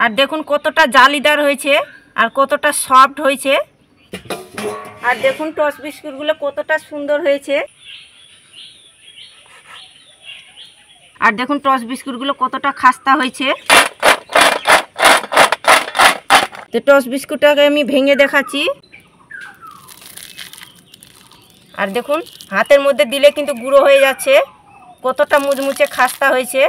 আর দেখুন কতটা জালিদার হয়েছে আর কতটা সফট হয়েছে। আর দেখুন টস বিস্কুটগুলো কতটা সুন্দর হয়েছে। আর দেখুন টস বিস্কুটগুলো কতটা খাস্তা হয়েছে। তো টস বিস্কুটটাকে আমি ভেঙে দেখাচ্ছি। আর দেখুন হাতের মধ্যে দিলে কিন্তু গুঁড়ো হয়ে যাচ্ছে, কতটা মুচমুচে খাস্তা হয়েছে।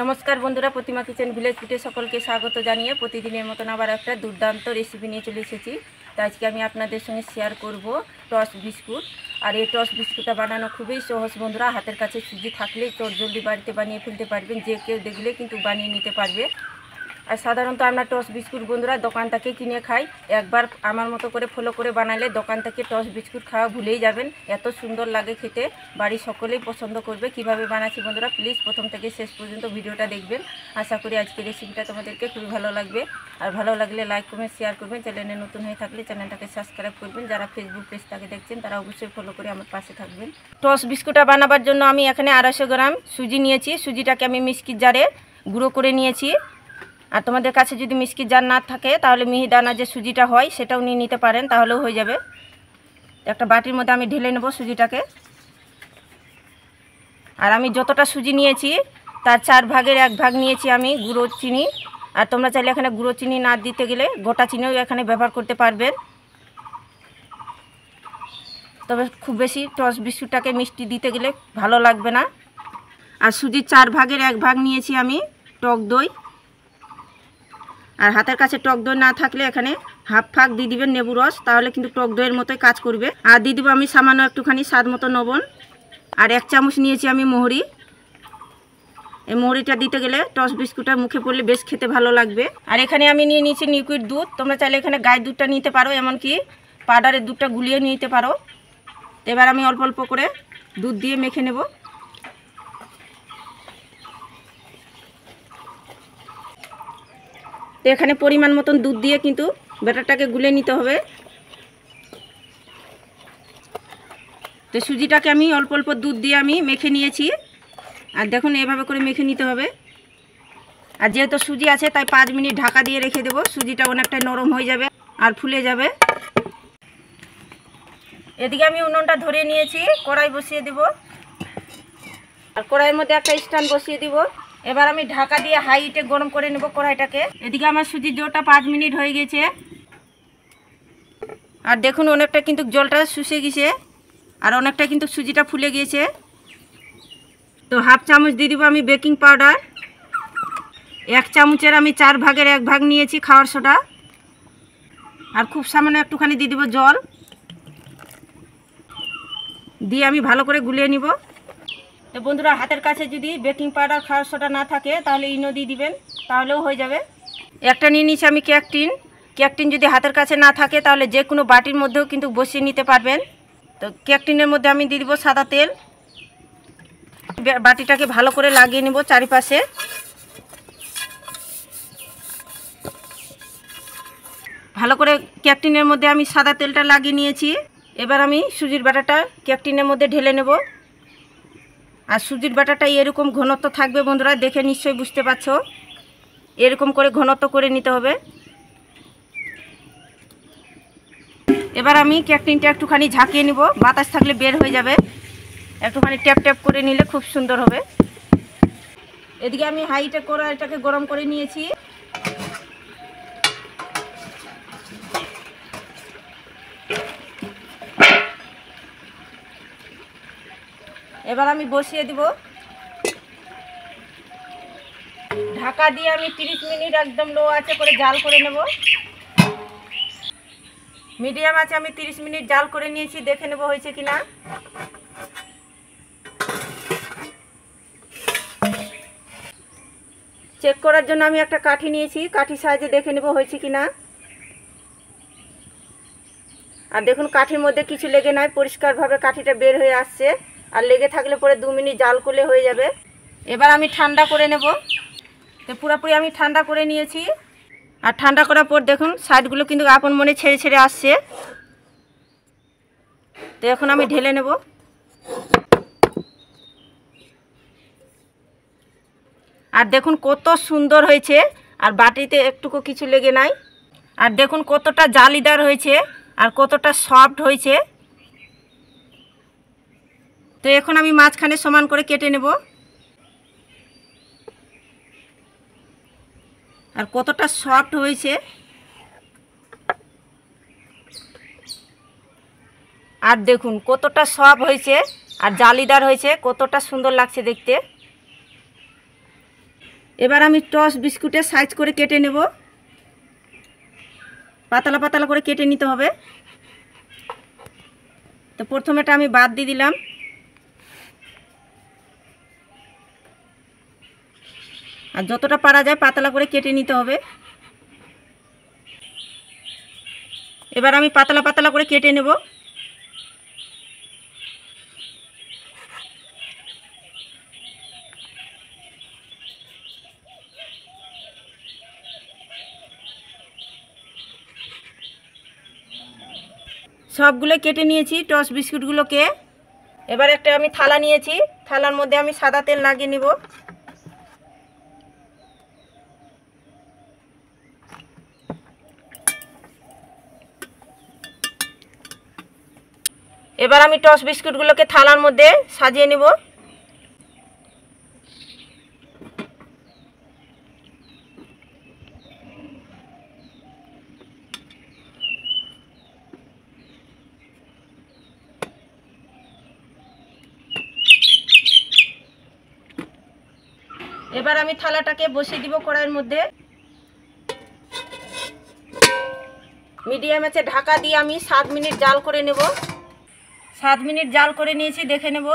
নমস্কার বন্ধুরা, প্রতিমা কিচেন ভিলেজ ফুডে সকলকে স্বাগত জানিয়ে প্রতিদিনের মতন আবার একটা দুর্দান্ত রেসিপি নিয়ে চলে এসেছি। তো আজকে আমি আপনাদের সঙ্গে শেয়ার করব টস বিস্কুট। আর এই টস বিস্কুটটা বানানো খুবই সহজ বন্ধুরা। হাতের কাছে সুজি থাকলেই জলদি বাড়িতে বানিয়ে ফেলতে পারবেন, যে কেউ দেখলে কিন্তু বানিয়ে নিতে পারবে। আর সাধারণত আমরা টস বিস্কুট বন্ধুরা দোকান থেকে কিনে খাই, একবার আমার মতো করে ফলো করে বানালে দোকান থেকে টস বিস্কুট খাওয়া ভুলেই যাবেন। এত সুন্দর লাগে খেতে, বাড়ির সকলেই পছন্দ করবে। কিভাবে বানাচ্ছি বন্ধুরা প্লিজ প্রথম থেকে শেষ পর্যন্ত ভিডিওটা দেখবেন। আশা করি আজকের রেসিপিটা তোমাদেরকে খুবই ভালো লাগবে। আর ভালো লাগলে লাইক কমেন্ট শেয়ার করবেন। চ্যানেলে নতুন হয়ে থাকলে চ্যানেলটাকে সাবস্ক্রাইব করবেন। যারা ফেসবুক পেজটাকে দেখছেন তারা অবশ্যই ফলো করে আমার পাশে থাকবেন। টস বিস্কুটটা বানাবার জন্য আমি এখানে 250 গ্রাম সুজি নিয়েছি। সুজিটাকে আমি মিক্সির জারে গুঁড়ো করে নিয়েছি। আর তোমাদের কাছে যদি মিক্সির জার না থাকে তাহলে মিহিদানা যে সুজিটা হয় সেটাও নিয়ে নিতে পারেন, তাহলেও হয়ে যাবে। একটা বাটির মধ্যে আমি ঢেলে নেব সুজিটাকে। আর আমি যতটা সুজি নিয়েছি তার 4 ভাগের 1 ভাগ নিয়েছি আমি গুঁড়ো চিনি। আর তোমরা চাইলে এখানে গুঁড়ো চিনি না দিতে গেলে গোটা চিনিও এখানে ব্যবহার করতে পারবেন। তবে খুব বেশি টস বিস্কুটটাকে মিষ্টি দিতে গেলে ভালো লাগবে না। আর সুজির 4 ভাগের 1 ভাগ নিয়েছি আমি টক দই। আর হাতের কাছে টক দই না থাকলে এখানে হাফ ভাগ দিয়ে দিবেন লেবু রস, তাহলে কিন্তু টক দইয়ের মতোই কাজ করবে। আর দিয়ে দেবো আমি সামান্য একটুখানি স্বাদ মতো লবণ। আর 1 চামচ নিয়েছি আমি মোহরি। এই মোহরিটা দিতে গেলে টস বিস্কুটটা মুখে পড়লে বেশ খেতে ভালো লাগবে। আর এখানে আমি নিয়ে নিয়েছি লিকুইড দুধ। তোমরা চাইলে এখানে গায়ের দুধটা নিতে পারো, এমনকি পাউডারের দুধটা গুলিয়ে নিতে পারো। এবার আমি অল্প অল্প করে দুধ দিয়ে মেখে নেব। তো এখানে পরিমাণ মতন দুধ দিয়ে কিন্তু ব্যাটারটাকে গুলে নিতে হবে। তো সুজিটাকে আমি অল্প অল্প দুধ দিয়ে আমি মেখে নিয়েছি। আর দেখুন এভাবে করে মেখে নিতে হবে। আর যেহেতু সুজি আছে তাই 5 মিনিট ঢাকা দিয়ে রেখে দেবো। সুজিটা অনেকটা নরম হয়ে যাবে আর ফুলে যাবে। এদিকে আমি উনুনটা ধরিয়ে নিয়েছি, কড়াই বসিয়ে দেব। আর কড়াইয়ের মধ্যে একটা স্ট্যান্ড বসিয়ে দিব। এবার আমি ঢাকা দিয়ে হাই হিটে গরম করে নেব কড়াইটাকে। এদিকে আমার সুজির জলটা 5 মিনিট হয়ে গেছে। আর দেখুন অনেকটা কিন্তু জলটা শুষে গেছে আর অনেকটা কিন্তু সুজিটা ফুলে গিয়েছে। তো হাফ চামচ দিয়ে দিব আমি বেকিং পাউডার। 1 চামচের আমি 4 ভাগের 1 ভাগ নিয়েছি খাওয়ার সোডা। আর খুব সামান্য একটুখানি দিয়ে দিব জল, দিয়ে আমি ভালো করে গুলিয়ে নিব। তো বন্ধুরা হাতের কাছে যদি বেকিং পাউডার খাওয়ার সোডা না থাকে তাহলে ইনো দিয়ে দিবেন, তাহলেও হয়ে যাবে। একটা নিয়ে নিচ্ছি আমি কেক টিন। কেক টিন যদি হাতের কাছে না থাকে তাহলে যে কোনো বাটির মধ্যেও কিন্তু বসিয়ে নিতে পারবেন। তো কেক টিনের মধ্যে আমি দিয়ে দিব সাদা তেল। বাটিটাকে ভালো করে লাগিয়ে নেব চারিপাশে। ভালো করে কেক টিনের মধ্যে আমি সাদা তেলটা লাগিয়ে নিয়েছি। এবার আমি সুজির বাটাটা কেক টিনের মধ্যে ঢেলে নেব। আর সুজির বাটাটা এরকম ঘনত্ব থাকবে বন্ধুরা, দেখে নিশ্চয়ই বুঝতে পারছো। এরকম করে ঘনত্ব করে নিতে হবে। এবার আমি কেক টিনটা একটুখানি ঝাঁকিয়ে নিব, বাতাস থাকলে বের হয়ে যাবে। একটুখানি ট্যাপ ট্যাপ করে নিলে খুব সুন্দর হবে। এদিকে আমি হাইটে কড়াইটাকে গরম করে নিয়েছি। এবার আমি বসিয়ে দিব। ঢাকা দিয়ে আমি 30 মিনিট একদম লো আঁচে করে জাল করে নেব। মিডিয়াম আছে আমি 30 মিনিট জাল করে নিয়েছি, দেখে নেব হয়েছে কিনা। চেক করার জন্য আমি একটা কাঠি নিয়েছি, কাঠি সাহায্যে দেখে নেব হয়েছে কিনা। আর দেখুন কাঠির মধ্যে কিছু লেগে নাই, পরিষ্কারভাবে কাঠিটা বের হয়ে আসছে। আর লেগে থাকলে পরে 2 মিনিট জাল করলে হয়ে যাবে। এবার আমি ঠান্ডা করে নেব। তো পুরোপুরি আমি ঠান্ডা করে নিয়েছি। আর ঠান্ডা করার পর দেখুন সাইডগুলো কিন্তু আপন মনে ছেড়ে ছেড়ে আসছে। তো এখন আমি ঢেলে নেব। আর দেখুন কত সুন্দর হয়েছে। আর বাটিতে একটুকু কিছু লেগে নাই। আর দেখুন কতটা জালিদার হয়েছে আর কতটা সফট হয়েছে। তো এখন আমি মাঝখানে সমান করে কেটে নেব। আর কতটা সফট হয়েছে আর দেখুন কতটা সফট হয়েছে আর জালিদার হয়েছে, কতটা সুন্দর লাগছে দেখতে। এবার আমি টস বিস্কুটের সাইজ করে কেটে নেব। পাতলা পাতলা করে কেটে নিতে হবে। তো প্রথমেটা আমি বাদ দিয়ে দিলাম। আর যতটা পারা যায় পাতলা করে কেটে নিতে হবে। এবার আমি পাতলা পাতলা করে কেটে নেব। সবগুলো কেটে নিয়েছি টস বিস্কুটগুলোকে। এবার একটা আমি থালা নিয়েছি, থালার মধ্যে আমি সাদা তেল লাগিয়ে নিব। এবার আমি টস বিস্কুটগুলোকে থালার মধ্যে সাজিয়ে নেব। এবার আমি থালাটাকে বসিয়ে দিব কড়াইয়ের মধ্যে। মিডিয়াম আঁচে ঢাকা দিয়ে আমি 7 মিনিট জাল করে নেব। 7 মিনিট জাল করে নিয়েছি, দেখে নেব।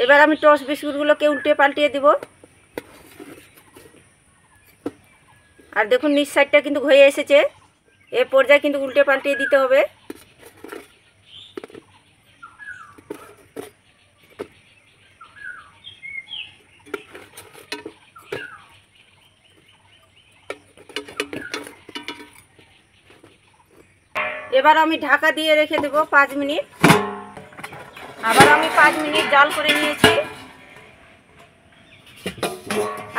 এবার আমি টস বিস্কুটগুলোকে উল্টে পাল্টিয়ে দিব। আর দেখুন নিচ সাইডটা কিন্তু হয়ে এসেছে। এ পর্যায়ে কিন্তু উল্টে পাল্টিয়ে দিতে হবে। এবার আমি ঢাকা দিয়ে রেখে দেব 5 মিনিট। আবার আমি 5 মিনিট জাল করে নিয়েছি।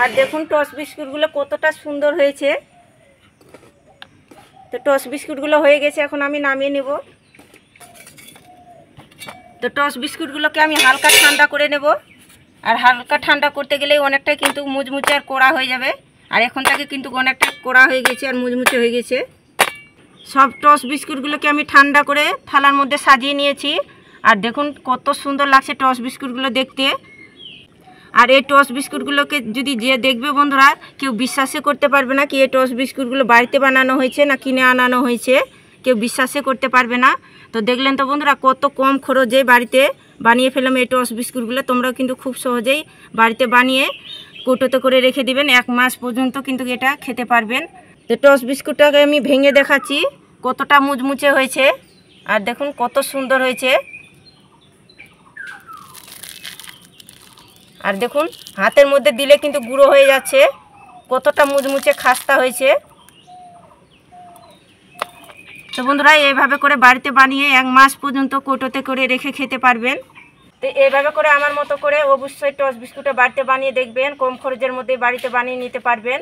আর দেখুন টস বিস্কুটগুলো কতটা সুন্দর হয়েছে। তো টস বিস্কুটগুলো হয়ে গেছে, এখন আমি নামিয়ে নেব। তো টস বিস্কুটগুলোকে আমি হালকা ঠান্ডা করে নেব। আর হালকা ঠান্ডা করতে গেলেই অনেকটাই কিন্তু মুচমুচে আর কড়া হয়ে যাবে। আর এখন থেকে কিন্তু অনেকটা কড়া হয়ে গেছে আর মুচমুচে হয়ে গেছে। সব টস বিস্কুটগুলোকে আমি ঠান্ডা করে থালার মধ্যে সাজিয়ে নিয়েছি। আর দেখুন কত সুন্দর লাগছে টস বিস্কুটগুলো দেখতে। আর এই টস বিস্কুটগুলোকে যদি যে দেখবে বন্ধুরা, কেউ বিশ্বাসই করতে পারবে না কি এই টস বিস্কুটগুলো বাড়িতে বানানো হয়েছে না কিনে আনানো হয়েছে। কেউ বিশ্বাসই করতে পারবে না। তো দেখলেন তো বন্ধুরা, কত কম খরচে বাড়িতে বানিয়ে ফেললাম এই টস বিস্কুটগুলো। তোমরাও কিন্তু খুব সহজেই বাড়িতে বানিয়ে কৌটোতে করে রেখে দিবেন। 1 মাস পর্যন্ত কিন্তু এটা খেতে পারবেন। তো টস বিস্কুটটাকে আমি ভেঙে দেখাচ্ছি কতটা মুচমুচে হয়েছে। আর দেখুন কত সুন্দর হয়েছে। আর দেখুন হাতের মধ্যে দিলে কিন্তু গুঁড়ো হয়ে যাচ্ছে, কতটা মুচমুচে খাস্তা হয়েছে। তো বন্ধুরা, এইভাবে করে বাড়িতে বানিয়ে 1 মাস পর্যন্ত কৌটোতে করে রেখে খেতে পারবেন। তো এইভাবে করে আমার মতো করে অবশ্যই টস বিস্কুটটা বাড়িতে বানিয়ে দেখবেন। কম খরচের মধ্যে বাড়িতে বানিয়ে নিতে পারবেন।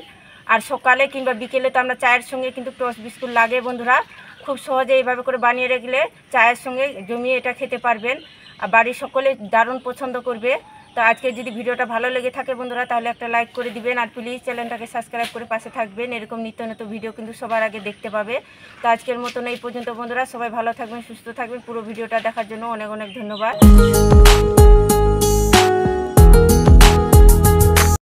আর সকালে কিংবা বিকেলে তো আমরা চায়ের সঙ্গে কিন্তু টস বিস্কুট লাগে বন্ধুরা। খুব সহজে এইভাবে করে বানিয়ে রাখলে চায়ের সঙ্গে জমিয়ে এটা খেতে পারবেন। আর বাড়ির সকলে দারুণ পছন্দ করবে। তো আজকে যদি ভিডিওটা ভালো লেগে থাকে বন্ধুরা, তাহলে একটা লাইক করে দিবেন। আর প্লিজ চ্যানেলটাকে সাবস্ক্রাইব করে পাশে থাকবেন। এরকম নিত্য নতুন ভিডিও কিন্তু সবার আগে দেখতে পাবে। তো আজকের মতন এই পর্যন্ত বন্ধুরা, সবাই ভালো থাকবেন, সুস্থ থাকবেন। পুরো ভিডিওটা দেখার জন্য অনেক অনেক ধন্যবাদ।